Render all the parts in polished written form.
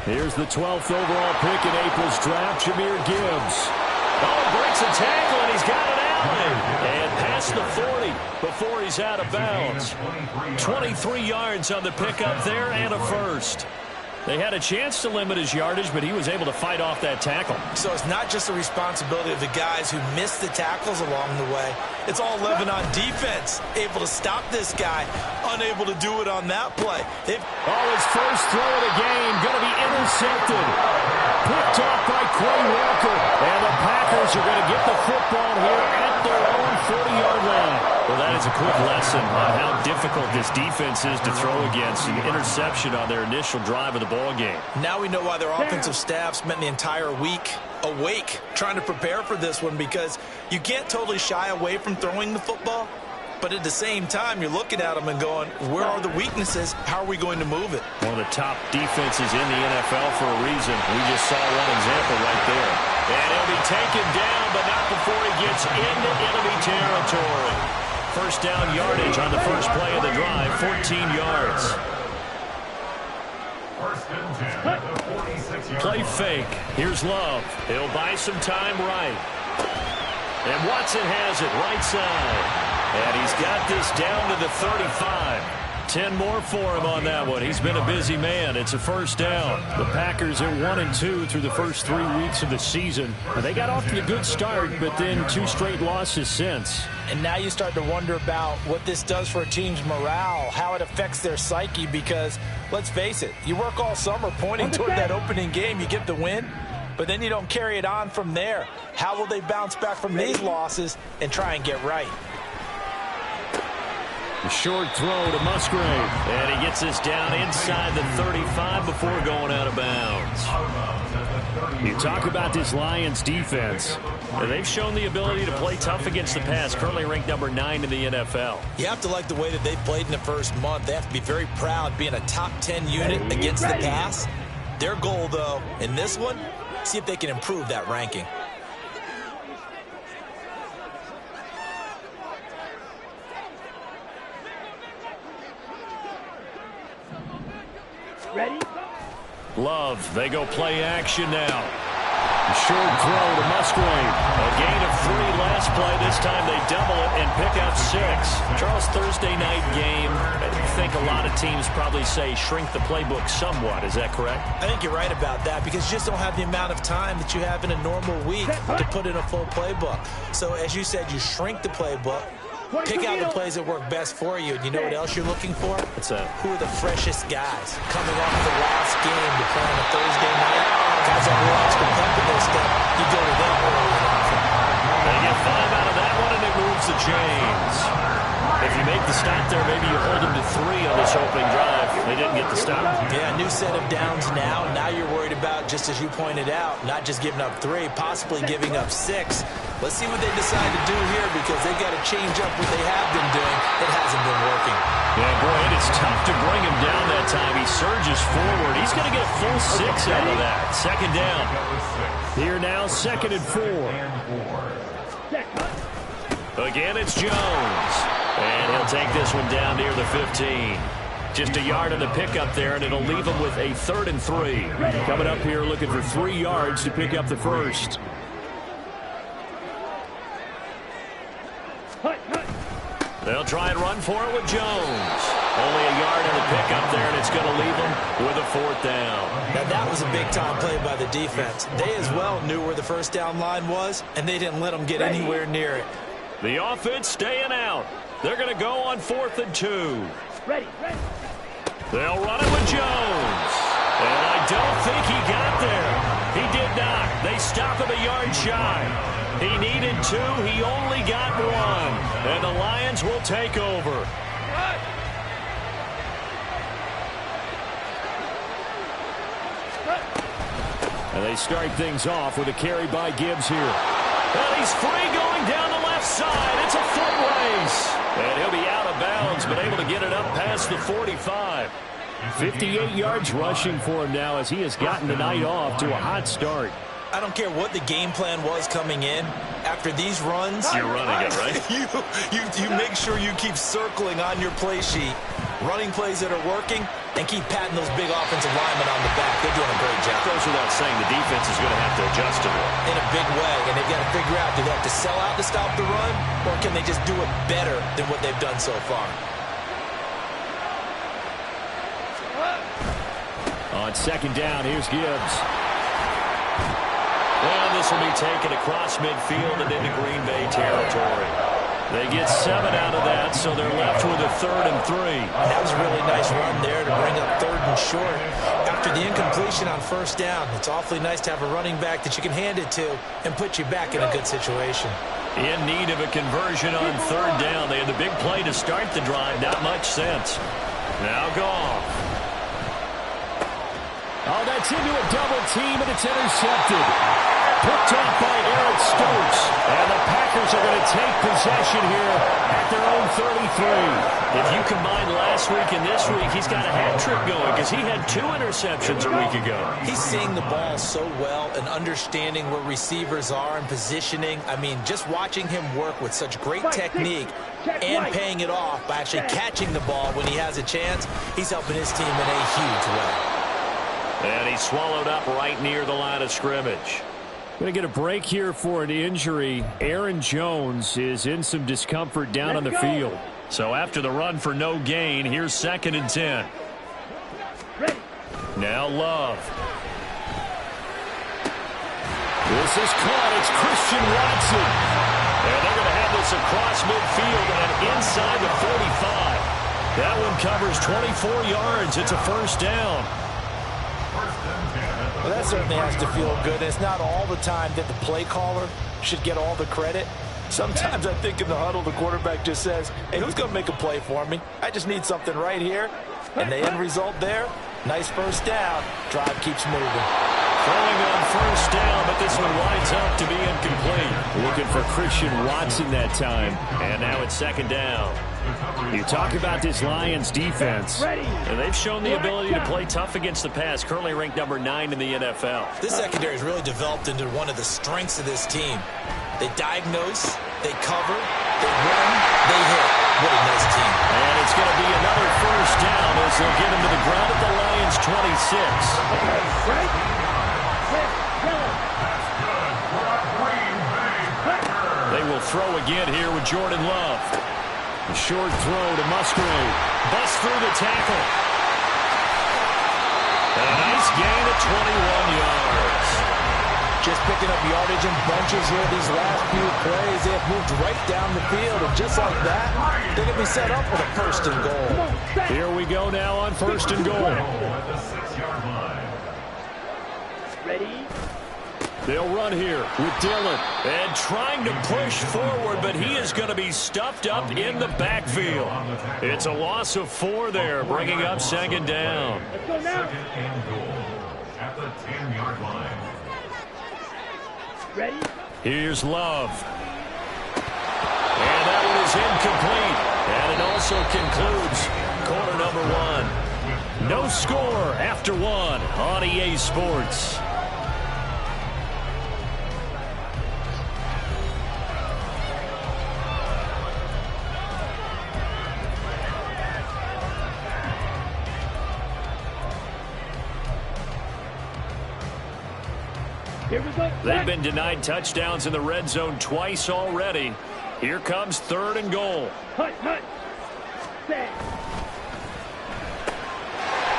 Here's the 12th overall pick in April's draft, Jahmyr Gibbs. Oh, breaks a tackle, and he's got an alley. And past the 40 before he's out of bounds. 23 yards on the pickup there and a first. They had a chance to limit his yardage, but he was able to fight off that tackle. So it's not just the responsibility of the guys who missed the tackles along the way. It's all living on defense. Able to stop this guy. Unable to do it on that play. His first throw of the game going to be intercepted. Picked off by Quay Walker. And the Packers are going to get the football here at their own 40-yard line. Well, that is a quick lesson on how difficult this defense is to throw against. An interception on their initial drive of the ball game. Now we know why their offensive staff spent the entire week awake trying to prepare for this one, because you can't totally shy away from throwing the football. But at the same time, you're looking at them and going, where are the weaknesses? How are we going to move it? One of the top defenses in the NFL for a reason. We just saw one example right there. And he'll be taken down, but not before he gets into enemy territory. First down yardage on the first play of the drive, 14 yards. Play fake. Here's Love. He'll buy some time right. And Watson has it right side. And he's got this down to the 35. 10 more for him on that one. He's been a busy man. It's a first down. The Packers are 1-2 through the first 3 weeks of the season. They got off to a good start, but then 2 straight losses since. And now you start to wonder about what this does for a team's morale, how it affects their psyche, because let's face it, you work all summer pointing toward that opening game, you get the win, but then you don't carry it on from there. How will they bounce back from these losses and try and get right? A short throw to Musgrave. And he gets this down inside the 35 before going out of bounds. You talk about this Lions defense. They've shown the ability to play tough against the pass, currently ranked number 9 in the NFL. You have to like the way that they played in the first month. They have to be very proud being a top 10 unit against the pass. Their goal, though, in this one, see if they can improve that ranking. Ready? Love, they go play action now. A short throw to Musgrave. A gain of 3 last play. This time they double it and pick up 6. Charles, Thursday night game. I think a lot of teams probably say shrink the playbook somewhat. Is that correct? I think you're right about that, because you just don't have the amount of time that you have in a normal week to put in a full playbook. So as you said, you shrink the playbook. Pick out the plays that work best for you. And you know what else you're looking for? What's that? Who are the freshest guys coming off the last game to play on a Thursday night? Guys that will extra pep in their step. You go to them early and often. They get 5 out of that one, and it moves the chains. If you make the stop there, maybe you hold them to 3 on this opening drive. They didn't get the stop. Yeah, new set of downs now. Now you're worried about, just as you pointed out, not just giving up 3, possibly giving up 6. Let's see what they decide to do here, because they've got to change up what they have been doing. It hasn't been working. Yeah, boy, it is tough to bring him down that time. He surges forward. He's going to get a full 6 out of that. Second down. Here now, 2nd and 4. Again, it's Jones. And he'll take this one down near the 15. Just a yard on the pickup there, and it'll leave him with a 3rd and 3. Coming up here looking for 3 yards to pick up the first. They'll try and run for it with Jones. Only a yard on the pickup there, and it's going to leave them with a 4th down. Now, that was a big-time play by the defense. They as well knew where the first down line was, and they didn't let them get anywhere near it. The offense staying out. They're going to go on 4th and 2. Ready. They'll run it with Jones. And I don't think he got there. He did not. They stop him a yard shy. He needed 2. He only got 1. And the Lions will take over. And they start things off with a carry by Gibbs here. And he's free going down the left side. It's a foot race. And he'll be out of bounds, but able to get it up past the 45. 58 yards rushing for him now as he has gotten the night off to a hot start. I don't care what the game plan was coming in. After these runs, you're running it, right? you make sure you keep circling on your play sheet. Running plays that are working, and keep patting those big offensive linemen on the back. They're doing a great job. Goes without saying the defense is going to have to adjust to it. In a big way, and they've got to figure out, do they have to sell out to stop the run, or can they just do it better than what they've done so far? On second down, here's Gibbs. And this will be taken across midfield and into Green Bay territory. They get 7 out of that, so they're left with a 3rd and 3. And that was a really nice run there to bring up 3rd and short. After the incompletion on first down, it's awfully nice to have a running back that you can hand it to and put you back in a good situation. In need of a conversion on 3rd down. They had the big play to start the drive. Not much sense. Now Goff. Oh, that's into a double team, and it's intercepted. Picked off by Eric Stokes. And the Packers are going to take possession here at their own 33. If you combine last week and this week, he's got a hat trick going because he had 2 interceptions a week ago. He's seeing the ball so well and understanding where receivers are and positioning. I mean, just watching him work with such great technique and paying it off by actually catching the ball when he has a chance, he's helping his team in a huge way. And he's swallowed up right near the line of scrimmage. Going to get a break here for an injury. Aaron Jones is in some discomfort down on the field. So after the run for no gain, here's 2nd and 10. Now Love. This is caught. It's Christian Watson. And they're going to have this across midfield and inside the 45. That one covers 24 yards. It's a 1st down. Well, that certainly has to feel good. It's not all the time that the play caller should get all the credit. Sometimes I think in the huddle, the quarterback just says, hey, who's going to make a play for me? I just need something right here. And the end result there, nice 1st down. Drive keeps moving. Throwing on 1st down, but this one winds up to be incomplete. Looking for Christian Watson that time. And now it's 2nd down. You talk about this Lions defense. And they've shown the ability to play tough against the pass, currently ranked number 9 in the NFL. This secondary has really developed into one of the strengths of this team. They diagnose, they cover, they run, they hit. What a nice team. And it's going to be another 1st down as they'll get him to the ground at the Lions 26. They will throw again here with Jordan Love. A short throw to Musgrave. Busts through the tackle. A nice gain of 21 yards. Just picking up yardage in bunches here these last few plays. They have moved right down the field, and just like that, they're going to be set up for the 1st and goal. Here we go now on 1st and goal. Ready? They'll run here with Dillon. And trying to push forward, but he is going to be stuffed up in the backfield. It's a loss of 4 there, bringing up 2nd down. Let's go now. At the 10-yard line. Ready? Here's Love. And that one is incomplete. And it also concludes quarter number 1. No score after 1 on EA Sports. Here we go. They've been denied touchdowns in the red zone twice already. Here comes 3rd and goal. Hut, hut. Set.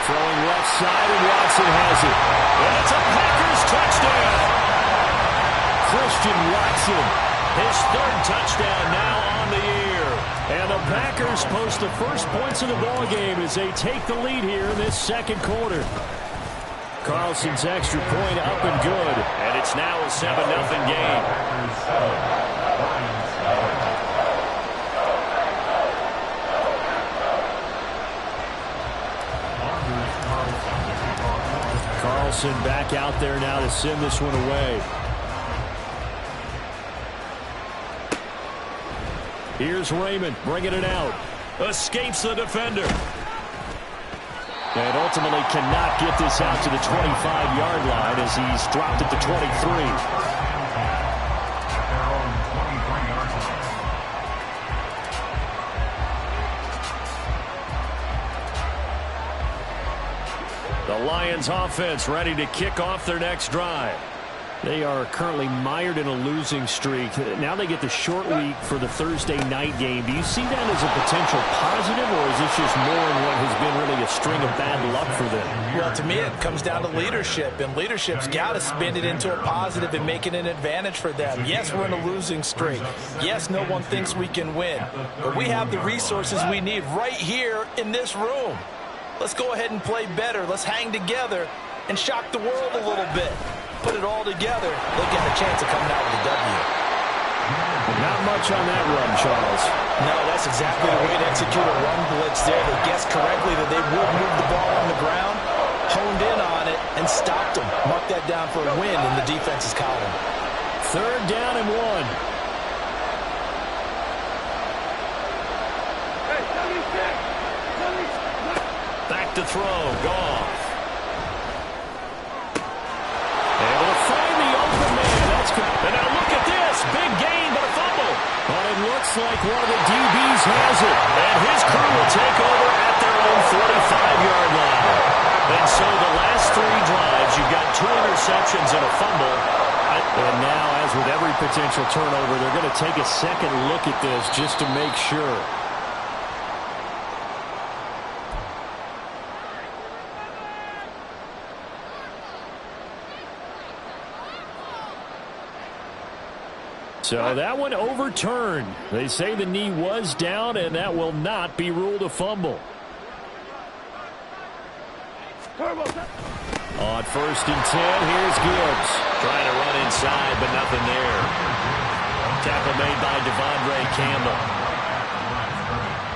Throwing left side, and Watson has it. And it's a Packers touchdown. Christian Watson, his 3rd touchdown now on the year. And the Packers post the first points of the ballgame as they take the lead here in this 2nd quarter. Carlson's extra point up and good. And it's now a 7-0 game. Carlson back out there now to send this one away. Here's Raymond bringing it out. Escapes the defender. And ultimately cannot get this out to the 25-yard line as he's dropped at the 23. The Lions offense ready to kick off their next drive. They are currently mired in a losing streak. Now they get the short week for the Thursday night game. Do you see that as a potential positive, or is this just more in what has been really a string of bad luck for them? Well, to me, it comes down to leadership, and leadership's got to spin it into a positive and make it an advantage for them. Yes, we're in a losing streak. Yes, no one thinks we can win, but we have the resources we need right here in this room. Let's go ahead and play better. Let's hang together and shock the world a little bit. Put it all together, they get a chance of coming out with a W. Not much on that run, Charles. No, that's exactly the way to execute a run blitz there. They guessed correctly that they would move the ball on the ground, honed in on it, and stopped them. Mark that down for a win in the defense's column. 3rd down and 1. Back to throw, Goff. Able to find the open man. That's good. And now look at this. Big gain, but a fumble. But it looks like one of the DBs has it. And his crew will take over at their own 45-yard line. And so the last 3 drives, you've got 2 interceptions and a fumble. And now, as with every potential turnover, they're going to take a second look at this just to make sure. So that one overturned. They say the knee was down, and that will not be ruled a fumble. On 1st and 10, here's Gibbs. Trying to run inside, but nothing there. Tackle made by Devondre Campbell.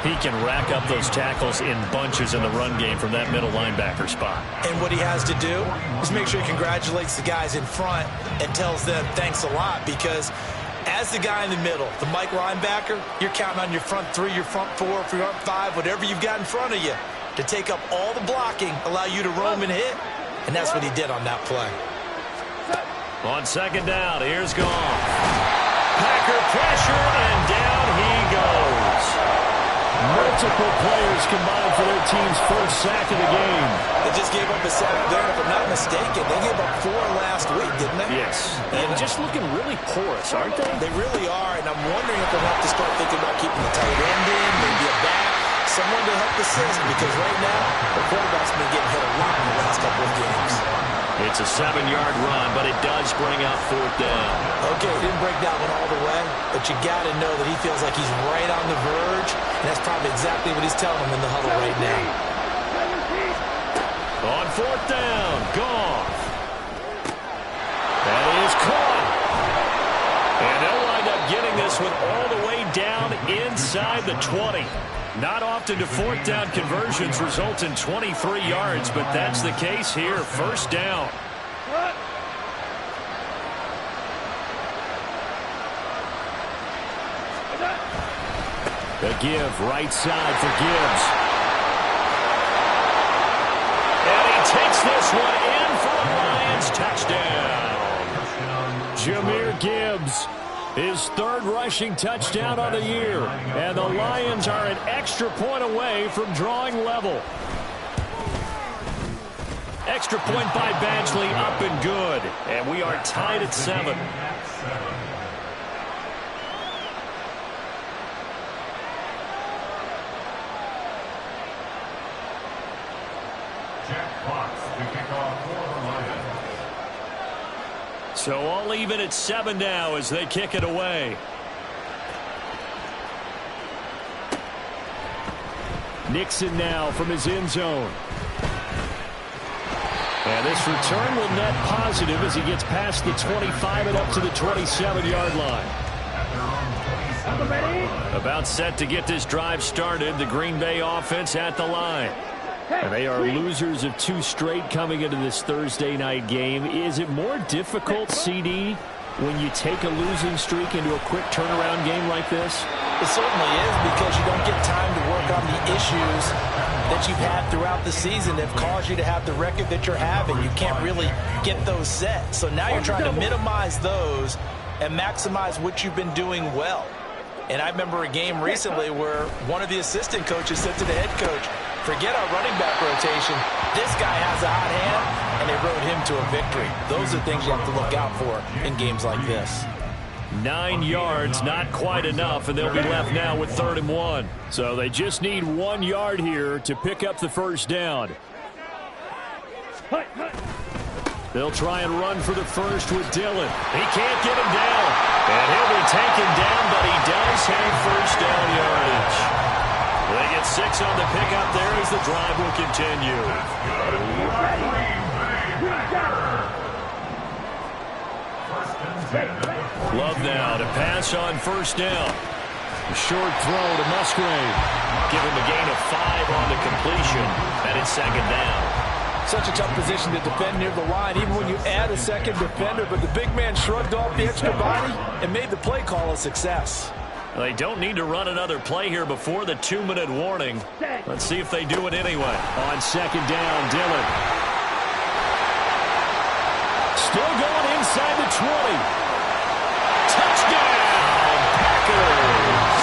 He can rack up those tackles in bunches in the run game from that middle linebacker spot. And what he has to do is make sure he congratulates the guys in front and tells them thanks a lot, because as the guy in the middle, the Mike linebacker, you're counting on your front 3, your front 4, your front 5, whatever you've got in front of you to take up all the blocking, allow you to roam and hit, and that's what he did on that play. On 2nd down, here's Goff. Packer pressure, and down he goes. Multiple players combined for their team's 1st sack of the game. They just gave up a sack there, and if I'm not mistaken, they gave up 4 last week, didn't they? Yes. And just looking really porous, aren't they? They really are, and I'm wondering if they'll have to start thinking about keeping the tight end in, maybe a back, someone to help assist, because right now, the quarterback's been getting hit a lot in the last couple of games. It's a 7-yard run, but it does bring out 4th down. Okay, he didn't break that one all the way, but you got to know that he feels like he's right on the verge, and that's probably exactly what he's telling them in the huddle right now. On 4th down, Goff. That is caught. And they'll wind up getting this one all the way down inside the 20. Not often do 4th down conversions result in 23 yards, but that's the case here. 1st down. The give, right side for Gibbs. And he takes this one in for the Lions. Touchdown. Jahmyr Gibbs, his 3rd rushing touchdown on the year. And the Lions are an extra point away from drawing level. Extra point by Badgley, up and good. And we are tied at 7. Jack Fox to kick off for the Lions. So all even at 7 now as they kick it away. Nixon now from his end zone. And this return will net positive as he gets past the 25 and up to the 27-yard line. About set to get this drive started. The Green Bay offense at the line. And they are losers of 2 straight coming into this Thursday night game. Is it more difficult, CD, when you take a losing streak into a quick turnaround game like this? It certainly is, because you don't get time to work on the issues that you've had throughout the season that have caused you to have the record that you're having. You can't really get those set. So now you're trying to minimize those and maximize what you've been doing well. And I remember a game recently where one of the assistant coaches said to the head coach, Forget our running back rotation. This guy has a hot hand, and they rode him to a victory. Those are things you have to look out for in games like this. 9 yards, not quite enough, and they'll be left now with 3rd and 1. So they just need 1 yard here to pick up the first down. They'll try and run for the first with Dillon. He can't get him down. And he'll be taken down, but he does have first down yardage. They get 6 on the pickup there as the drive will continue. Love now to pass on first down. A short throw to Musgrave. Give him a gain of 5 on the completion. And it's 2nd down. Such a tough position to defend near the line, even when you add a second defender. But the big man shrugged off the extra body and made the play call a success. They don't need to run another play here before the 2-minute warning. Let's see if they do it anyway. On 2nd down, Dillon. Still going inside the 20. Touchdown, Packers!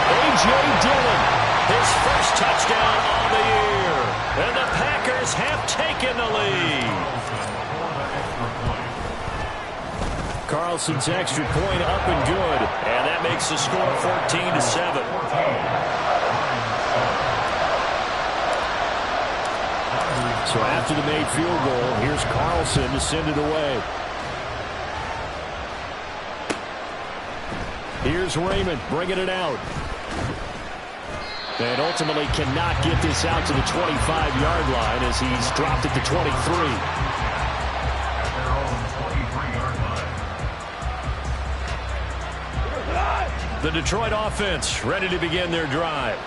A.J. Dillon, his first touchdown on the year. And the Packers have taken the lead. Carlson's extra point up and good. And that makes the score 14-7. So after the made field goal, here's Carlson to send it away. Here's Raymond bringing it out. And ultimately cannot get this out to the 25-yard line as he's dropped it to 23. The Detroit offense ready to begin their drive.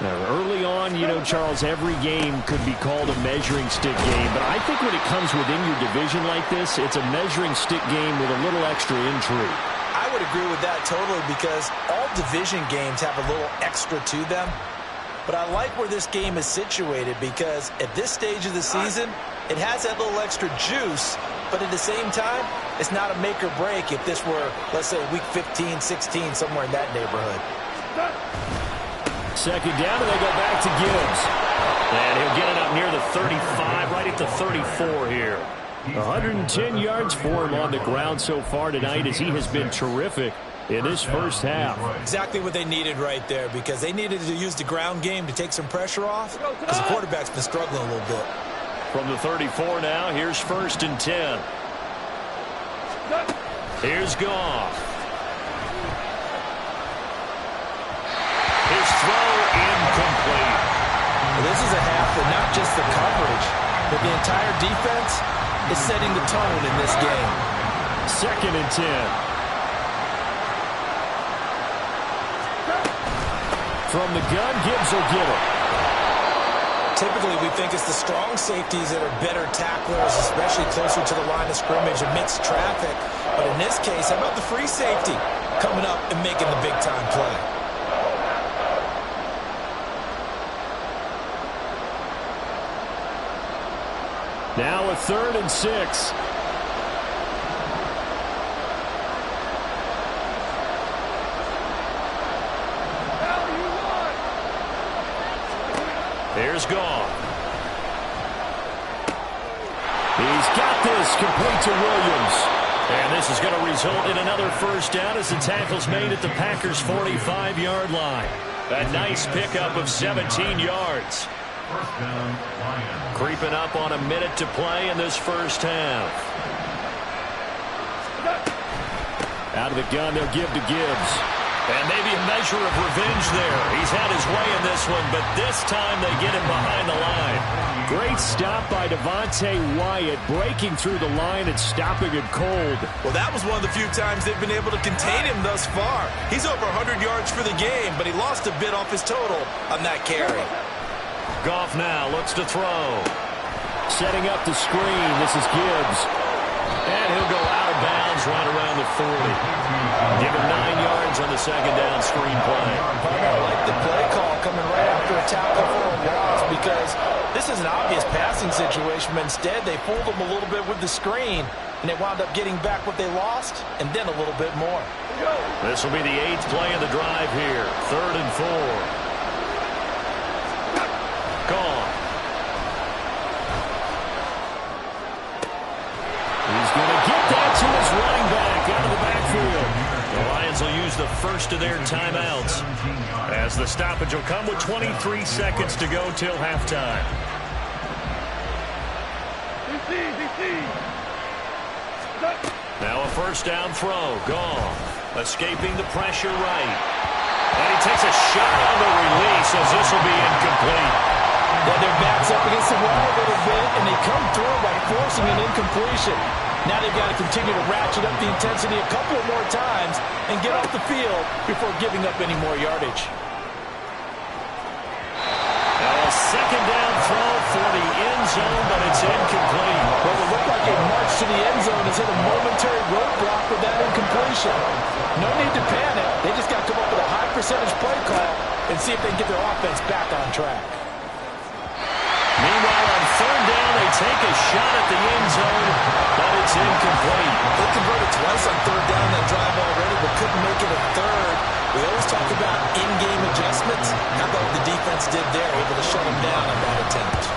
Now, early on, you know, Charles, every game could be called a measuring stick game. But I think when it comes within your division like this, it's a measuring stick game with a little extra intrigue. I would agree with that totally because all division games have a little extra to them. But I like where this game is situated because at this stage of the season, it has that little extra juice. But at the same time, it's not a make or break if this were, let's say, week 15, 16, somewhere in that neighborhood. 2nd down, and they go back to Gibbs. And he'll get it up near the 35, right at the 34 here. 110 yards for him on the ground so far tonight as he has been terrific in this first half. Exactly what they needed right there because they needed to use the ground game to take some pressure off because the quarterback's been struggling a little bit. From the 34 now, here's 1st and 10. Here's Goff. His throw incomplete. Well, this is a half that not just the coverage, but the entire defense is setting the tone in this game. 2nd and 10. From the gun, Gibbs will get it. Typically, we think it's the strong safeties that are better tacklers, especially closer to the line of scrimmage amidst traffic. But in this case, how about the free safety coming up and making the big-time play? Now a 3rd and 6. Here's Goff. He's got this complete to Williams. And this is going to result in another first down as the tackle's made at the Packers' 45-yard line. A nice pickup of 17 yards. Creeping up on a minute to play in this first half. Out of the gun, they'll give to Gibbs. And maybe a measure of revenge there. He's had his way in this one, but this time they get him behind the line. Great stop by Devontae Wyatt, breaking through the line and stopping him cold. Well, that was one of the few times they've been able to contain him thus far. He's over 100 yards for the game, but he lost a bit off his total on that carry. Goff now looks to throw. Setting up the screen. This is Gibbs. And he'll go out of bounds right around the 40. Give him 9 yards on the 2nd down screen play. I like the play call coming right after a tackle for a loss because this is an obvious passing situation, but instead they fooled him a little bit with the screen, and they wound up getting back what they lost and then a little bit more. This will be the 8th play of the drive here. 3rd and 4. As the stoppage will come with 23 seconds to go till halftime. Now a first down throw. Goff escaping the pressure right. And he takes a shot on the release as this will be incomplete. Well, their backs up against the wall a little bit, and they come through by forcing an incompletion. Now they've got to continue to ratchet up the intensity a couple of more times and get off the field before giving up any more yardage. Now a second down throw for the end zone, but it's incomplete. Well, it looked like a march to the end zone has hit a momentary roadblock with that incompletion. No need to panic. They just got to come up with a high percentage play call and see if they can get their offense back on track. Meanwhile, on third down, they take a shot at the end zone, but it's incomplete. They converted twice on third down that drive already, but couldn't make it a third. We always talk about in-game adjustments. How about what the defense did there, able to shut them down on that attempt.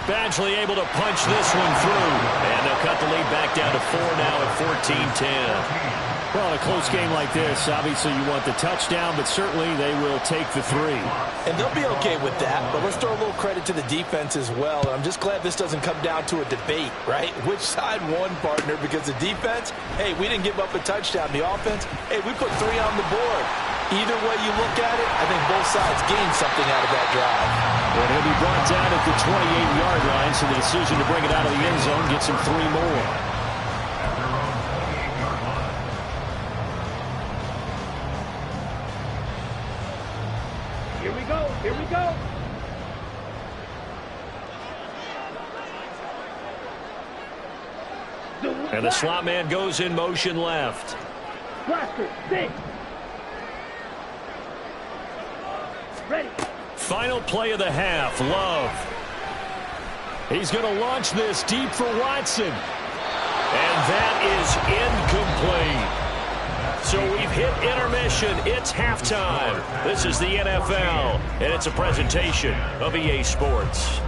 Badgley able to punch this one through, and they'll cut the lead back down to 4 now at 14-10. Well, in a close game like this, obviously you want the touchdown, but certainly they will take the 3. And they'll be okay with that, but let's throw a little credit to the defense as well. I'm just glad this doesn't come down to a debate, right? Which side won, partner? Because the defense, hey, we didn't give up a touchdown. The offense, hey, we put 3 on the board. Either way you look at it, I think both sides gained something out of that drive. And he'll be brought down at the 28-yard line, so the decision to bring it out of the end zone gets him 3 more. Here we go. Here we go. And the slot man goes in motion left. Blaster, 6. Ready. Final play of the half, Love. He's going to launch this deep for Watson. And that is incomplete. So we've hit intermission. It's halftime. This is the NFL, and it's a presentation of EA Sports.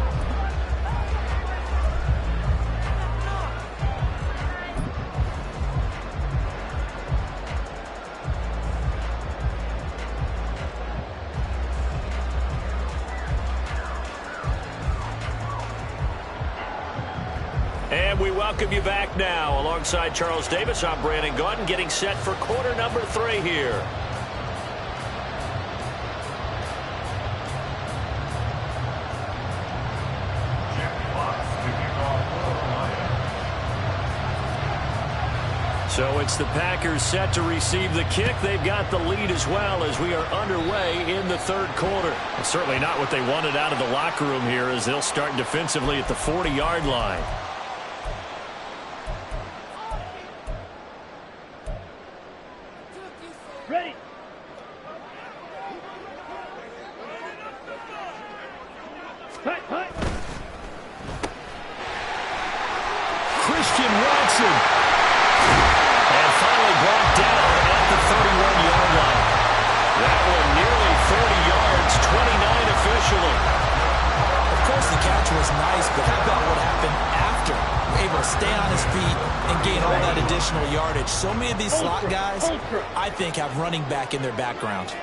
And we welcome you back now. Alongside Charles Davis, I'm Brandon Gaudin, getting set for quarter number 3 here. So it's the Packers set to receive the kick. They've got the lead as well as we are underway in the third quarter. And certainly not what they wanted out of the locker room here as they'll start defensively at the 40-yard line. Ready. Hut, hut. Christian Watson. And finally brought down at the 31-yard line. That one nearly 30 yards, 29 officially. Of course, the catch was nice, but how about what happened after? Able to stay on his feet and gain all that additional yardage. So many of these slot guys, I think, have running back in their background.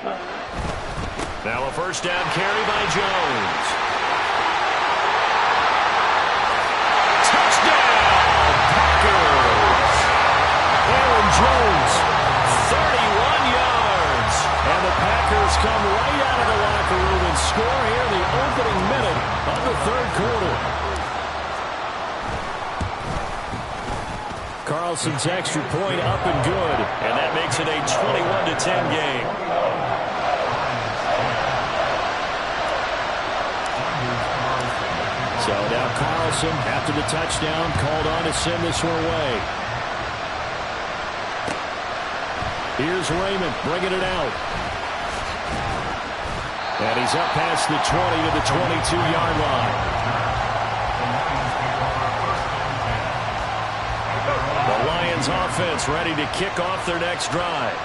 Now a first down carry by Jones. Touchdown, Packers! Aaron Jones, 31 yards. And the Packers come right out of the locker room and score here in the opening minute of the third quarter. Carlson's extra point up and good. And that makes it a 21-10 game. So now Carlson, after the touchdown, called on to send this one away. Here's Raymond bringing it out. And he's up past the 20 to the 22-yard line. The Lions offense ready to kick off their next drive.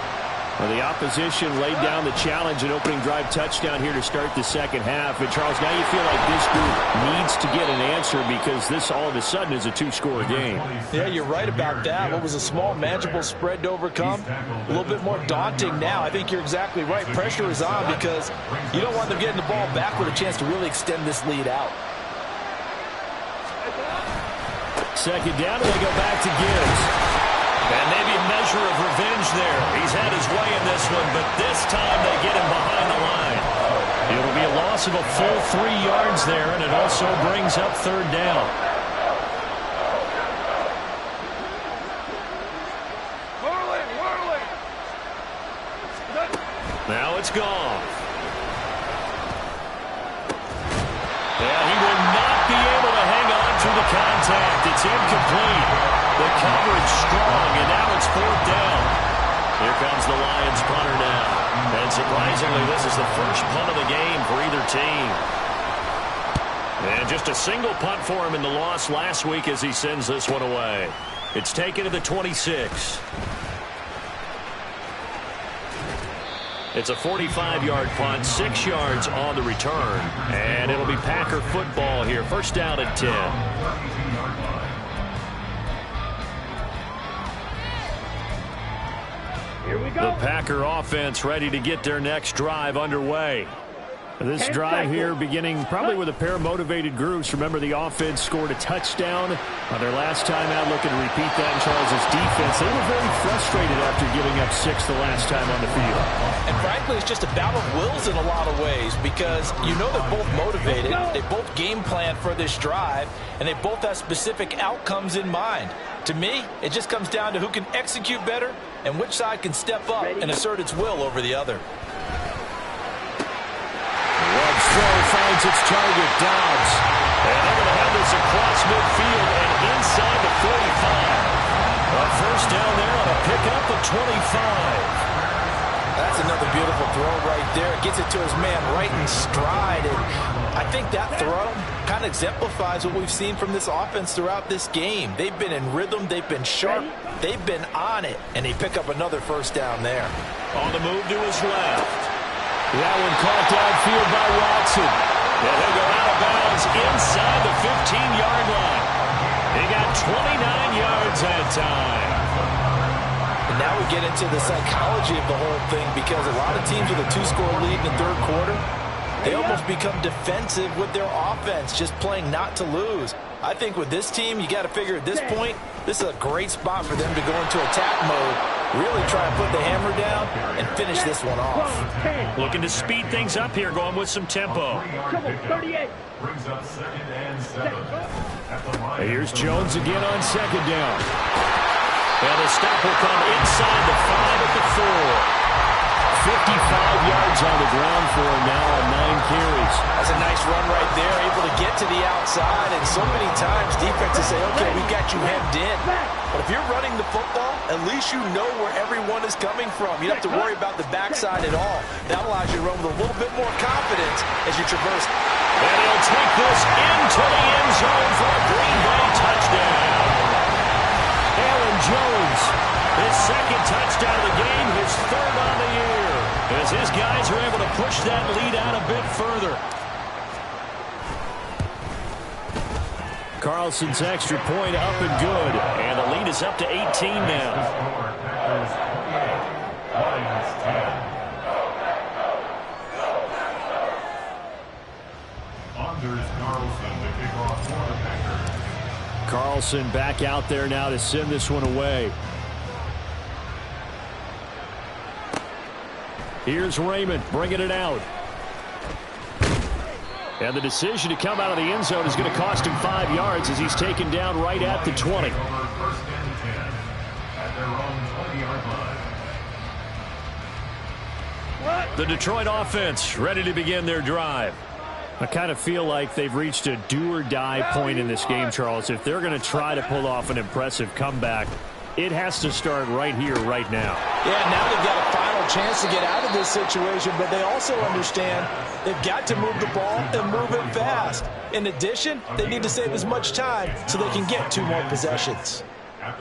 Well, the opposition laid down the challenge, an opening drive touchdown here to start the second half. And, Charles, now you feel like this group needs to get an answer because this all of a sudden is a two-score game. Yeah, you're right about that. What was a small, manageable spread to overcome? A little bit more daunting now. I think you're exactly right. Pressure is on because you don't want them getting the ball back with a chance to really extend this lead out. Second down, and they go back to Gibbs. And maybe a measure of revenge there. He's had his way in this one, but this time they get him behind the line. It'll be a loss of a full 3 yards there, and it also brings up third down. Now it's gone. Yeah, he will not be able to hang on to the contact. It's incomplete. The coverage strong, and now it's fourth down. Here comes the Lions punter now. And surprisingly, this is the first punt of the game for either team. And just a single punt for him in the loss last week as he sends this one away. It's taken to the 26. It's a 45-yard punt, 6 yards on the return. And it'll be Packer football here. First down at 10. The Packer offense ready to get their next drive underway. This drive here beginning probably with a pair of motivated groups. Remember, the offense scored a touchdown on their last time out, looking to repeat that in Charles's defense. They were very frustrated after giving up 6 the last time on the field. And frankly, it's just a battle of wills in a lot of ways because you know they're both motivated. They both game plan for this drive, and they both have specific outcomes in mind. To me, it just comes down to who can execute better and which side can step up and assert its will over the other. Love's throw finds its target, Dobbs. And they're going to have this across midfield and inside the 45. A first down there on a pickup of 25. That's another beautiful throw right there. Gets it to his man right in stride. And I think that throw kind of exemplifies what we've seen from this offense throughout this game. They've been in rhythm. They've been sharp. They've been on it. And they pick up another first down there. On the move to his left. That one caught downfield by Watson. And he'll go out of bounds inside the 15-yard line. He got 29 yards that time. And now we get into the psychology of the whole thing because a lot of teams with a 2-score lead in the third quarter, they almost become defensive with their offense, just playing not to lose. I think with this team, you got to figure at this point, this is a great spot for them to go into attack mode, really try and put the hammer down and finish this one off. Looking to speed things up here, going with some tempo. Here's Jones again on second down. And the stop will come inside the 5 at the 4. 55 yards on the ground for him now on 9 carries. That's a nice run right there, able to get to the outside. And so many times defenses say, okay, we got you hemmed in. But if you're running the football, at least you know where everyone is coming from. You don't have to worry about the backside at all. That allows you to run with a little bit more confidence as you traverse. And he'll take this into the end zone for a Green Bay touchdown. Aaron Jones, his second touchdown of the game, his third on the year, as his guys are able to push that lead out a bit further. Carlson's extra point up and good. And the lead is up to 18 now. Carlson back out there now to send this one away. Here's Raymond bringing it out. And the decision to come out of the end zone is going to cost him 5 yards as he's taken down right at the 20. The Detroit offense ready to begin their drive. I kind of feel like they've reached a do-or-die point in this game, Charles. If they're going to try to pull off an impressive comeback, it has to start right here, right now. Yeah, now they've got a final chance to get out of this situation, but they also understand they've got to move the ball and move it fast. In addition, they need to save as much time so they can get 2 more possessions.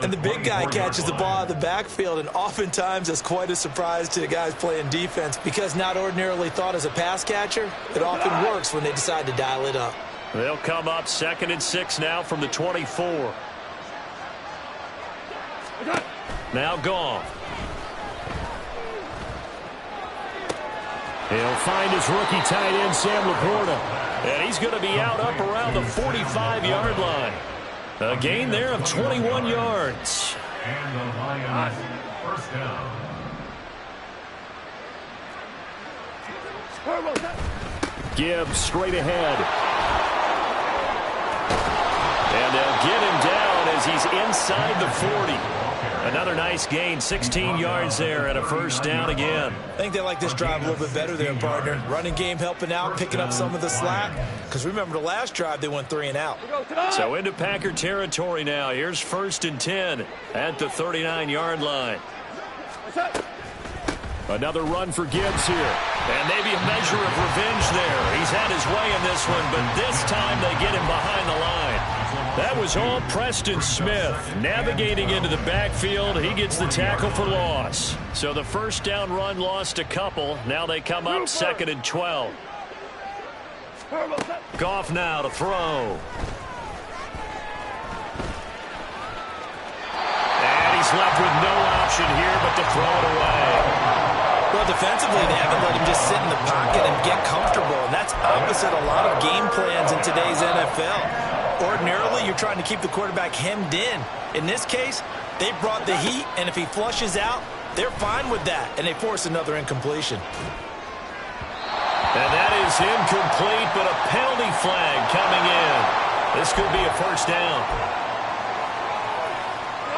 And the big guy catches the ball out of the backfield, and oftentimes it's quite a surprise to the guys playing defense because not ordinarily thought as a pass catcher, it often works when they decide to dial it up. They'll come up 2nd and 6 now from the 24. Now Goff. He'll find his rookie tight end, Sam Laporta. And he's going to be out up around the 45-yard line. A gain there of 21 yards. And the Lions first down. Gibbs straight ahead. And they'll get him down as he's inside the 40. Another nice gain, 16 yards there and a first down again. I think they like this drive a little bit better there, partner. Running game helping out, picking up some of the slack. Because remember the last drive, they went 3 and out. So into Packer territory now. Here's 1st and 10 at the 39-yard line. Another run for Gibbs here. And maybe a measure of revenge there. He's had his way in this one, but this time they get him behind the line. That was all Preston Smith. Navigating into the backfield, he gets the tackle for loss. So the first down run lost a couple. Now they come up 2nd and 12. Goff now to throw. And he's left with no option here but to throw it away. Well, defensively, they haven't let him just sit in the pocket and get comfortable, and that's opposite a lot of game plans in today's NFL. Ordinarily, you're trying to keep the quarterback hemmed in. In this case, they brought the heat, and if he flushes out, they're fine with that, and they force another incompletion. And that is incomplete, but a penalty flag coming in. This could be a first down.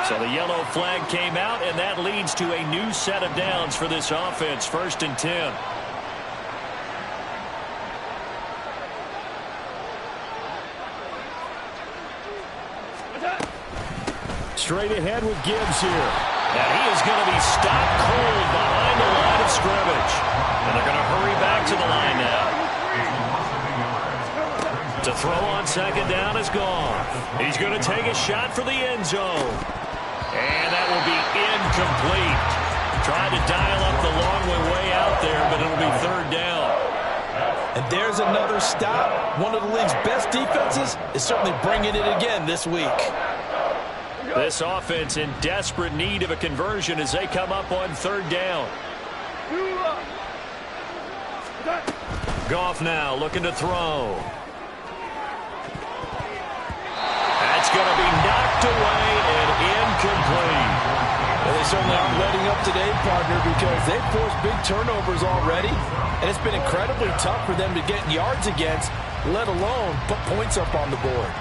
So the yellow flag came out, and that leads to a new set of downs for this offense. 1st and 10. Straight ahead with Gibbs here. And he is going to be stopped cold behind the line of scrimmage. And they're going to hurry back to the line now. To throw on 2nd down is Goff. He's going to take a shot for the end zone. And that will be incomplete. Tried to dial up the long way out there, but it'll be 3rd down. And there's another stop. One of the league's best defenses is certainly bringing it again this week. This offense in desperate need of a conversion as they come up on 3rd down. Goff now looking to throw. That's going to be knocked away and incomplete. Well, they certainly aren't letting up today, partner, because they've forced big turnovers already, and it's been incredibly tough for them to get yards against, let alone put points up on the board.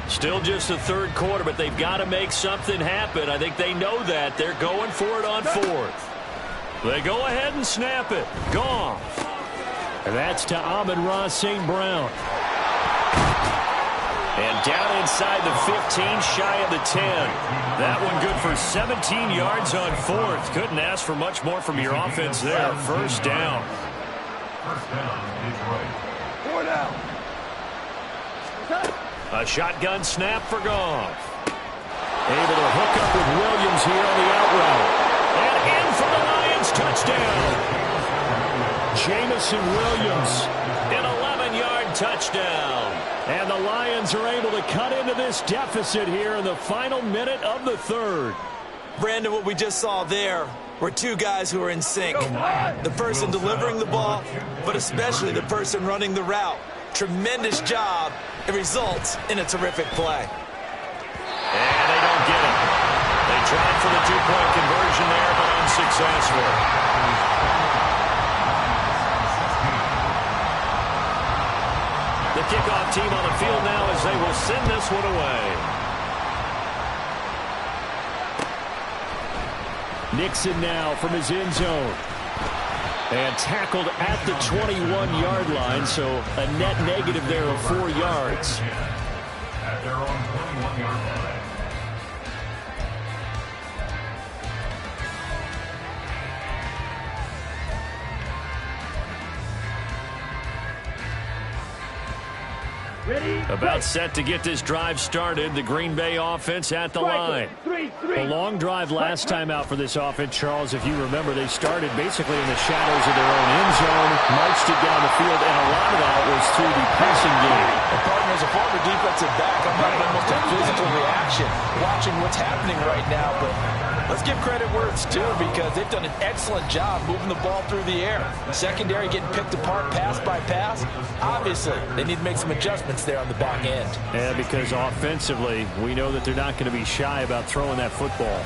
Still just the 3rd quarter, but they've got to make something happen. I think they know that. They're going for it on 4th. They go ahead and snap it. Goff. And that's to Amon-Ra St. Brown. And down inside the 15, shy of the 10. That one good for 17 yards on 4th. Couldn't ask for much more from your offense there. First down. First down, Detroit. 4 down. A shotgun snap for Goff. Able to hook up with Williams here on the out route. And in for the Lions, touchdown. Jamison Williams, an 11-yard touchdown. And the Lions are able to cut into this deficit here in the final minute of the 3rd. Brandon, what we just saw there were two guys who are in sync. The person delivering the ball, but especially the person running the route. Tremendous job. It results in a terrific play. And they don't get it. They tried for the 2-point conversion there, but unsuccessful. The kickoff team on the field now as they will send this one away. Nixon now from his end zone. And tackled at the 21-yard line, so a net negative there of 4 yards. At their own 21-yard line. About set to get this drive started. The Green Bay offense at the line. A long drive last time out for this offense, Charles. If you remember, they started basically in the shadows of their own end zone, marched it down the field, and a lot of that was through the passing game. And partner, as a former defensive back, I'm having almost a physical reaction watching what's happening right now. But let's give credit where it's due, because they've done an excellent job moving the ball through the air. Secondary getting picked apart pass by pass. Obviously, they need to make some adjustments there on the back end. Yeah, because offensively, we know that they're not going to be shy about throwing that football.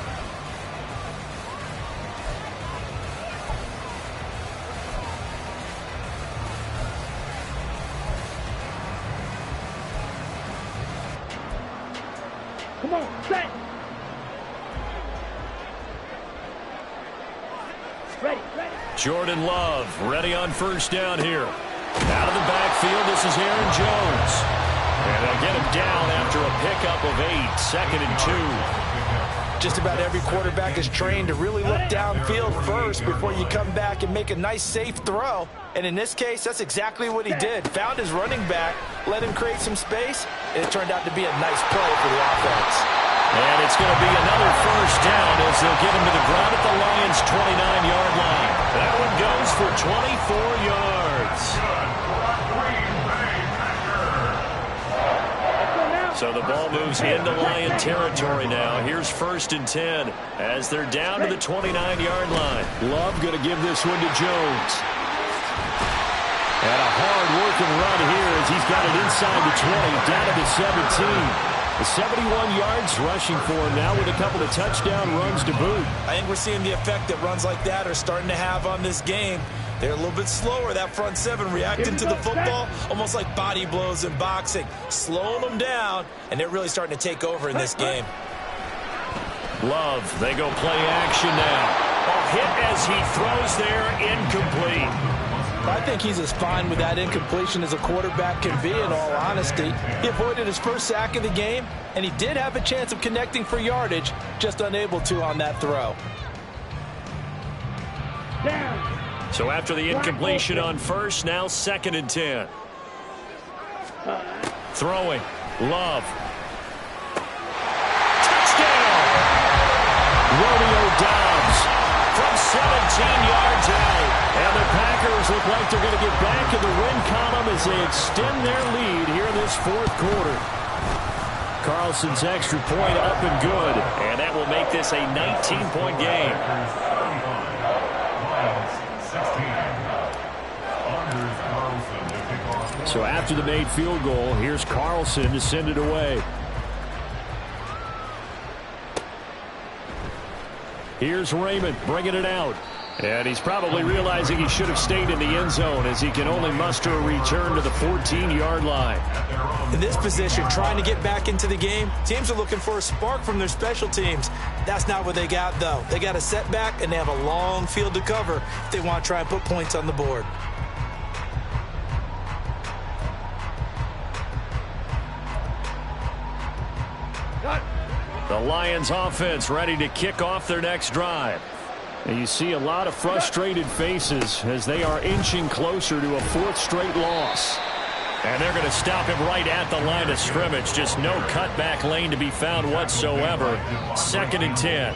Come on, set. Ready. Jordan Love ready on first down here. Out of the backfield, this is Aaron Jones. And they'll get him down after a pickup of 8, 2nd and 2. Just about every quarterback is trained to really look downfield first before you come back and make a nice, safe throw. And in this case, that's exactly what he did. Found his running back, let him create some space, and it turned out to be a nice play for the offense. And it's going to be another first down as they'll get him to the ground at the Lions' 29-yard line. That one goes for 24 yards. So the ball moves into Lion territory now. Here's 1st and 10 as they're down to the 29-yard line. Love going to give this one to Jones. And a hard-working run here as he's got it inside the 20, down to the 17. 71 yards rushing for him now with a couple of touchdown runs to boot. I think we're seeing the effect that runs like that are starting to have on this game. They're a little bit slower, that front seven, reacting to the football, almost like body blows in boxing, slowing them down, and they're really starting to take over in this game. Love, they go play action now. A hit as he throws there, incomplete. I think he's as fine with that incompletion as a quarterback can be, in all honesty. He avoided his first sack of the game, and he did have a chance of connecting for yardage, just unable to on that throw. So after the incompletion on first, now 2nd and 10. Throwing, Love. Touchdown! Romeo Doubs from 17 yards out. And the Packers look like they're going to get back in the win column as they extend their lead here in this 4th quarter. Carlson's extra point up and good. And that will make this a 19-point game. So after the made field goal, here's Carlson to send it away. Here's Raymond bringing it out. And he's probably realizing he should have stayed in the end zone as he can only muster a return to the 14-yard line. In this position, trying to get back into the game, teams are looking for a spark from their special teams. That's not what they got, though. They got a setback, and they have a long field to cover if they want to try and put points on the board. The Lions offense ready to kick off their next drive. And you see a lot of frustrated faces as they are inching closer to a 4th straight loss. And they're going to stop him right at the line of scrimmage. Just no cutback lane to be found whatsoever. 2nd and 10.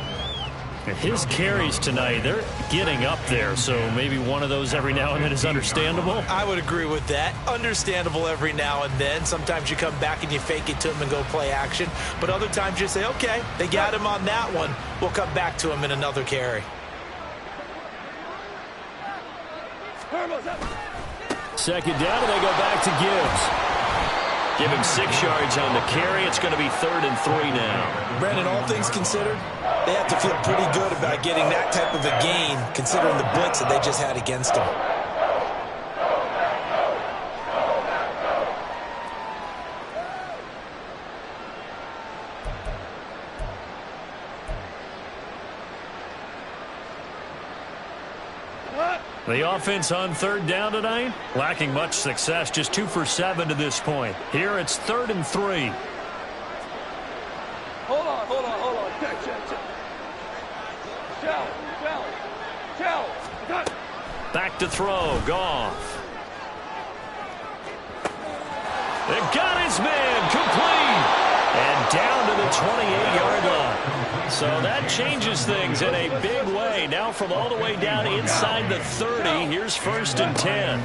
His carries tonight, they're getting up there, so maybe one of those every now and then is understandable. I would agree with that. Understandable every now and then. Sometimes you come back and you fake it to him and go play action. But other times you say, okay, they got him on that one. We'll come back to him in another carry. 2nd down, and they go back to Gibbs. Give him 6 yards on the carry. It's going to be 3rd and 3 now. Brandon, all things considered, they have to feel pretty good about getting that type of a gain, considering the blitz that they just had against them. The offense on 3rd down tonight, lacking much success, just 2 for 7 to this point. Here it's 3rd and 3. Hold on. Chill. Back to throw, Goff. They got his man complete. And down to the 28-yard line. So that changes things in a big way. Now from all the way down inside the 30, here's 1st and 10.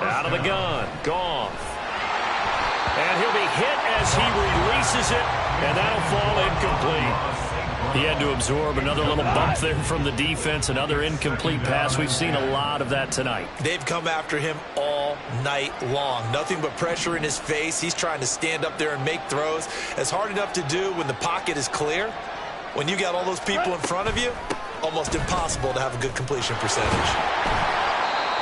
Out of the gun, Goff. And he'll be hit as he releases it, and that'll fall incomplete. He had to absorb another little bump there from the defense, another incomplete pass. We've seen a lot of that tonight. They've come after him all night long. Nothing but pressure in his face. He's trying to stand up there and make throws. It's hard enough to do when the pocket is clear. When you got all those people in front of you, almost impossible to have a good completion percentage.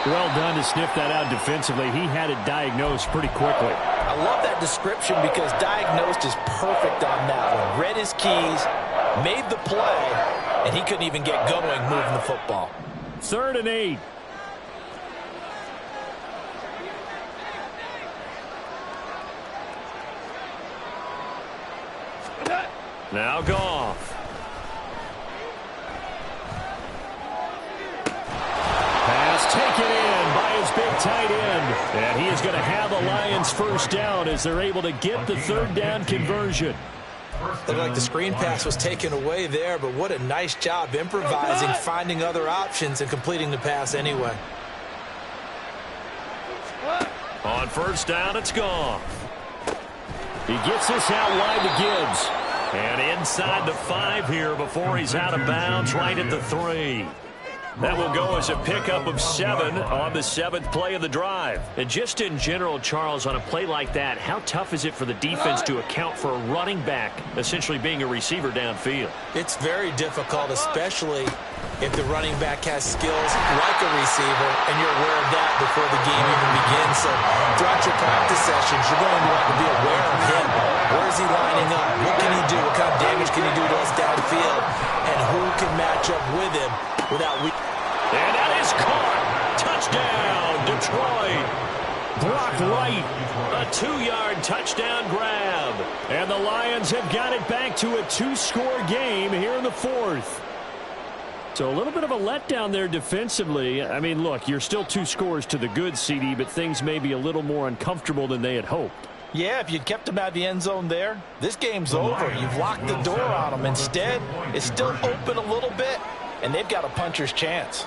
Well done to sniff that out defensively. He had it diagnosed pretty quickly. I love that description because diagnosed is perfect on that one. Read his keys, made the play, and he couldn't even get going moving the football. 3rd and 8. Now Goff. Pass taken in by his big tight end. And he is going to have the Lions first down as they're able to get the 3rd down conversion. Looked like the screen pass was taken away there, but what a nice job improvising, finding other options, and completing the pass anyway. On 1st down, it's Goff. He gets this out wide to Gibbs. And inside the 5 here before he's out of bounds, right at the 3. That will go as a pickup of 7 on the 7th play of the drive. And just in general, Charles, on a play like that, how tough is it for the defense to account for a running back essentially being a receiver downfield? It's very difficult, especially if the running back has skills like a receiver, and you're aware of that before the game even begins. So throughout your practice sessions, you're going to want to be aware of him. Where is he lining up? What can he do? What kind of damage can he do to us downfield? And who can match up with him without weak. And that is caught. Touchdown, Detroit. Brock Wright. A 2-yard touchdown grab. And the Lions have got it back to a 2-score game here in the 4th. So a little bit of a letdown there defensively. I mean, look, you're still 2 scores to the good, CD, but things may be a little more uncomfortable than they had hoped. Yeah, if you'd kept him out of the end zone there, this game's over. You've locked the door on him. Instead, it's still open a little bit, and they've got a puncher's chance.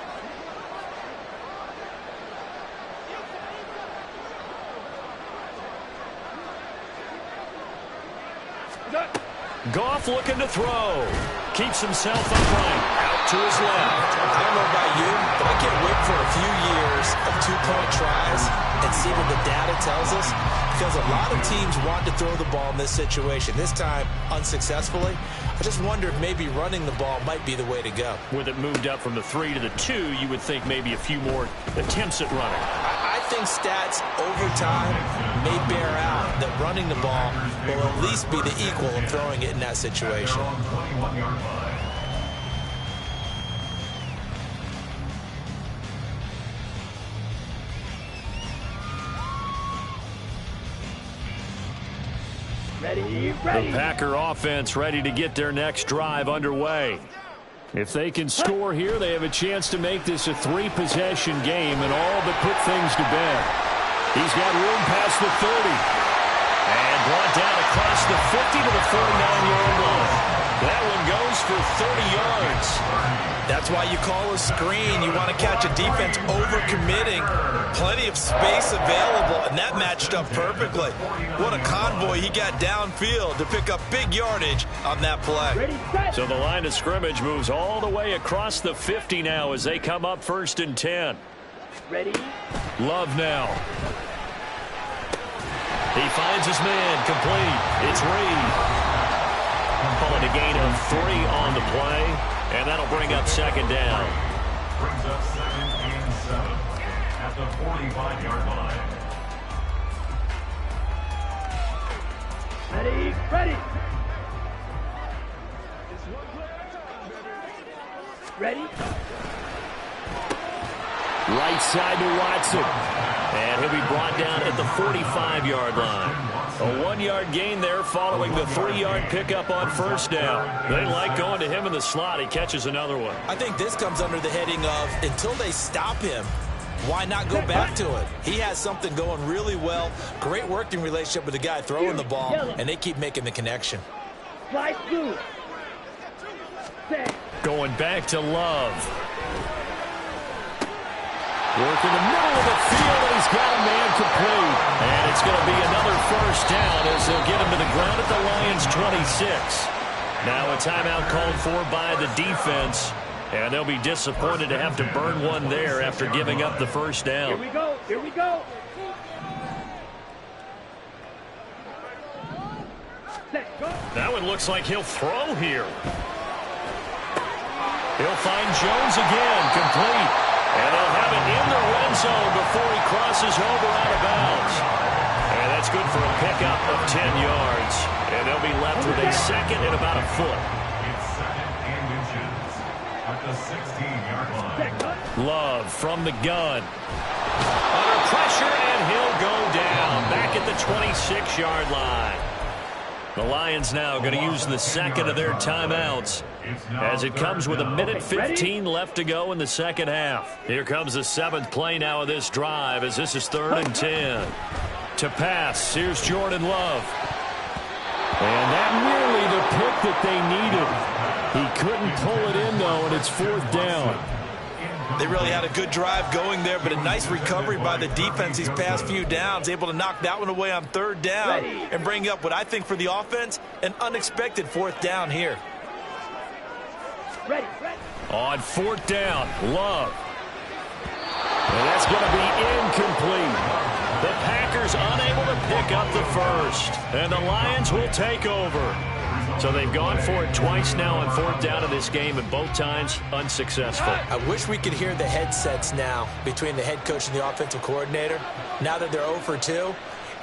Goff looking to throw. Keeps himself upright. Out to his left. I don't know about you, but I can't wait for a few years of 2-point tries and see what the data tells us, because a lot of teams want to throw the ball in this situation. This time, unsuccessfully. I just wonder if maybe running the ball might be the way to go. With it moved up from the 3 to the 2, you would think maybe a few more attempts at running. I think stats over time may bear out that running the ball will at least be the equal of throwing it in that situation. Ready. The Packer offense ready to get their next drive underway. If they can score here, they have a chance to make this a 3-possession game and all but put things to bed. He's got room past the 30. And brought down across the 50 to the 49-yard line. That one goes for 30 yards. That's why you call a screen. You want to catch a defense over-committing. Plenty of space available, and that matched up perfectly. What a convoy he got downfield to pick up big yardage on that play. So the line of scrimmage moves all the way across the 50 now as they come up 1st and 10. Ready. Love now. He finds his man complete. It's Reed. Calling a gain of 3 on the play, and that'll bring up 2nd down. Brings up 2nd and 7 at the 45-yard line. Ready. Ready. Right side to Watson. And he'll be brought down at the 45-yard line. A 1-yard gain there following the 3-yard pickup on 1st down. They like going to him in the slot. He catches another one. I think this comes under the heading of, until they stop him, why not go back to it? He has something going really well. Great working relationship with the guy throwing the ball, and they keep making the connection. Slide through. Set. Going back to Love. Work in the middle of the field, and he's got a man complete. And it's going to be another first down as they'll get him to the ground at the Lions' 26. Now a timeout called for by the defense, and they'll be disappointed to have to burn one there after giving up the first down. Here we go. Here we go. Set. Go. That one looks like he'll throw here. He'll find Jones again, complete. And they'll have it in the red zone before he crosses over out of bounds. And that's good for a pickup of 10 yards. And they'll be left with a second and about a foot. It's second and inches at the 16-yard line. Love from the gun. Under pressure, and he'll go down. Back at the 26-yard line. The Lions now going to use the second of their timeouts as it comes with 1:15 left to go in the second half. Here comes the 7th play now of this drive as this is 3rd and 10. To pass, here's Jordan Love. And that nearly the pick that they needed. He couldn't pull it in, though, and it's 4th down. They really had a good drive going there, but a nice recovery by the defense these past few downs, able to knock that one away on 3rd down and bring up what I think for the offense, an unexpected 4th down here. Ready. Ready. On 4th down, Love. And that's going to be incomplete. The Packers unable to pick up the first, and the Lions will take over. So they've gone for it twice now on 4th down in this game, and both times unsuccessful. I wish we could hear the headsets now between the head coach and the offensive coordinator. Now that they're 0 for 2,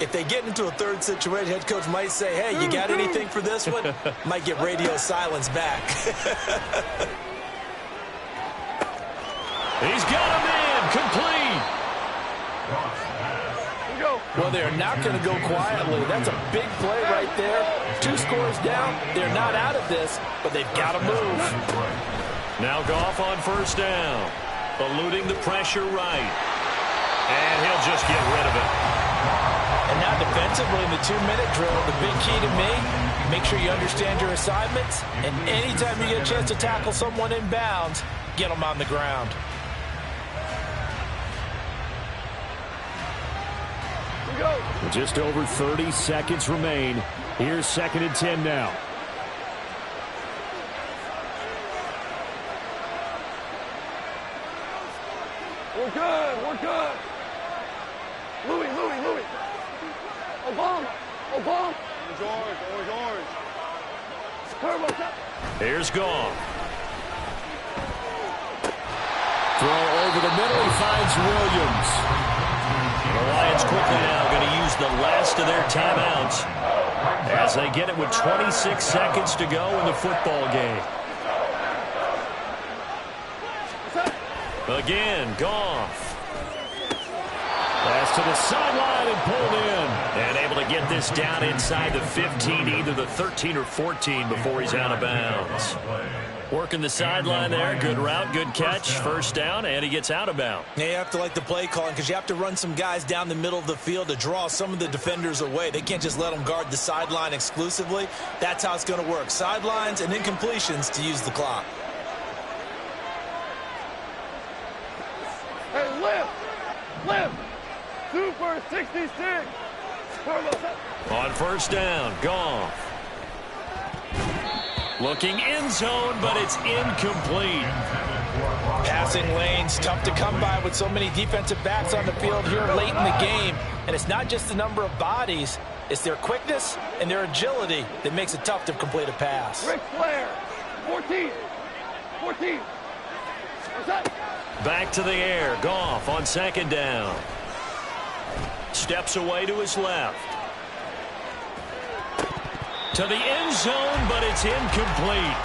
if they get into a 3rd situation, head coach might say, hey, you got anything for this one? Might get radio silence back. He's got him in, complete. Well, they're not going to go quietly. That's a big play right there. 2 scores down. They're not out of this, but they've got to move. Now Goff on 1st down. Eluding the pressure right. And he'll just get rid of it. And now defensively in the 2-minute drill, the big key to me, make sure you understand your assignments. And anytime you get a chance to tackle someone in bounds, get them on the ground. Just over 30 seconds remain. Here's 2nd and 10 now. We're good. We're good. Louis. Obama. Orange. Turbo up. Here's Goff. Throw over the middle. He finds Williams. The Lions quickly now going to use the last of their timeouts as they get it with 26 seconds to go in the football game. Again, Goff. Pass to the sideline and pulled in. And able to get this down inside the 15, either the 13 or 14 before he's out of bounds. Working the sideline there. Good route, good catch. 1st down, and he gets out of bounds. Yeah, you have to like the play calling because you have to run some guys down the middle of the field to draw some of the defenders away. They can't just let them guard the sideline exclusively. That's how it's going to work. Sidelines and incompletions to use the clock. Hey, lift. Super 66. Turbo up. On 1st down, Goff. Looking end zone, but it's incomplete. Passing lanes, tough to come by with so many defensive backs on the field here late in the game. And it's not just the number of bodies, it's their quickness and their agility that makes it tough to complete a pass. Ric Flair. 14. What's up? Back to the air. Goff on 2nd down. Steps away to his left. To the end zone, but it's incomplete.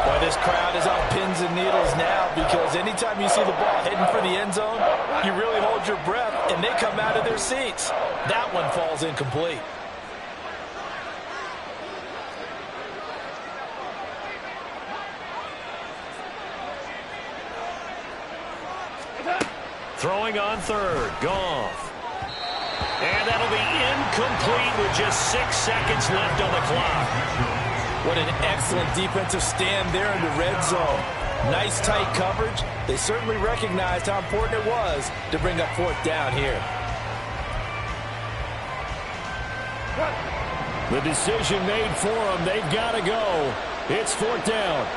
Boy, this crowd is on pins and needles now because anytime you see the ball heading for the end zone, you really hold your breath, and they come out of their seats. That one falls incomplete. Throwing on third. Goff. And that'll be incomplete with just 6 seconds left on the clock. What an excellent defensive stand there in the red zone. Nice tight coverage. They certainly recognized how important it was to bring up fourth down here. The decision made for them. They've got to go. It's fourth down.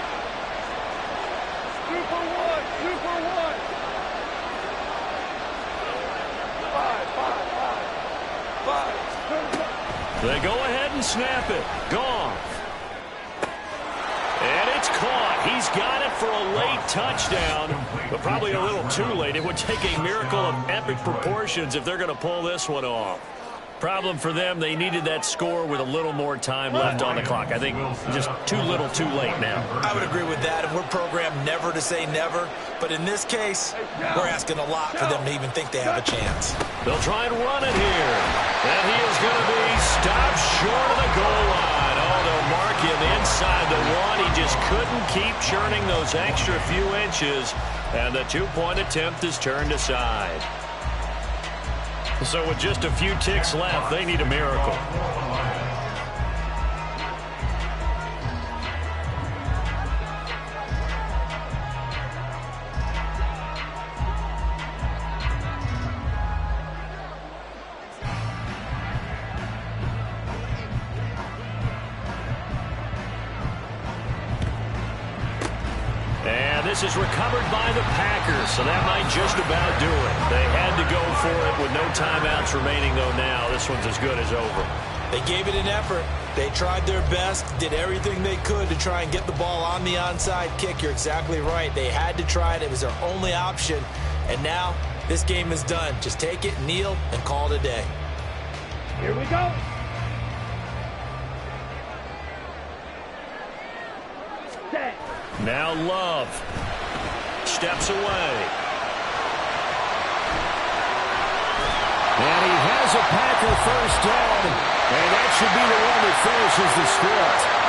2 for 1. 2 for 1. 5. They go ahead and snap it. Goff. And it's caught. He's got it for a late touchdown, but probably a little too late. It would take a miracle of epic proportions if they're going to pull this one off. Problem for them, they needed that score with a little more time left on the clock. I think just too little too late now. I would agree with that, and we're programmed never to say never. But in this case, we're asking a lot for them to even think they have a chance. They'll try and run it here. And he is going to be stopped short of the goal line. Oh, they'll mark him inside the one. He just couldn't keep churning those extra few inches. And the two-point attempt is turned aside. So with just a few ticks left, they need a miracle. This is recovered by the Packers, so that might just about do it. They had to go for it with no timeouts remaining, though now. This one's as good as over. They gave it an effort. They tried their best, did everything they could to try and get the ball on the onside kick. You're exactly right. They had to try it. It was their only option. And now this game is done. Just take it, kneel, and call it a day. Here we go. Set. Now Love steps away. And he has a Packer first down, and that should be the one that finishes the script.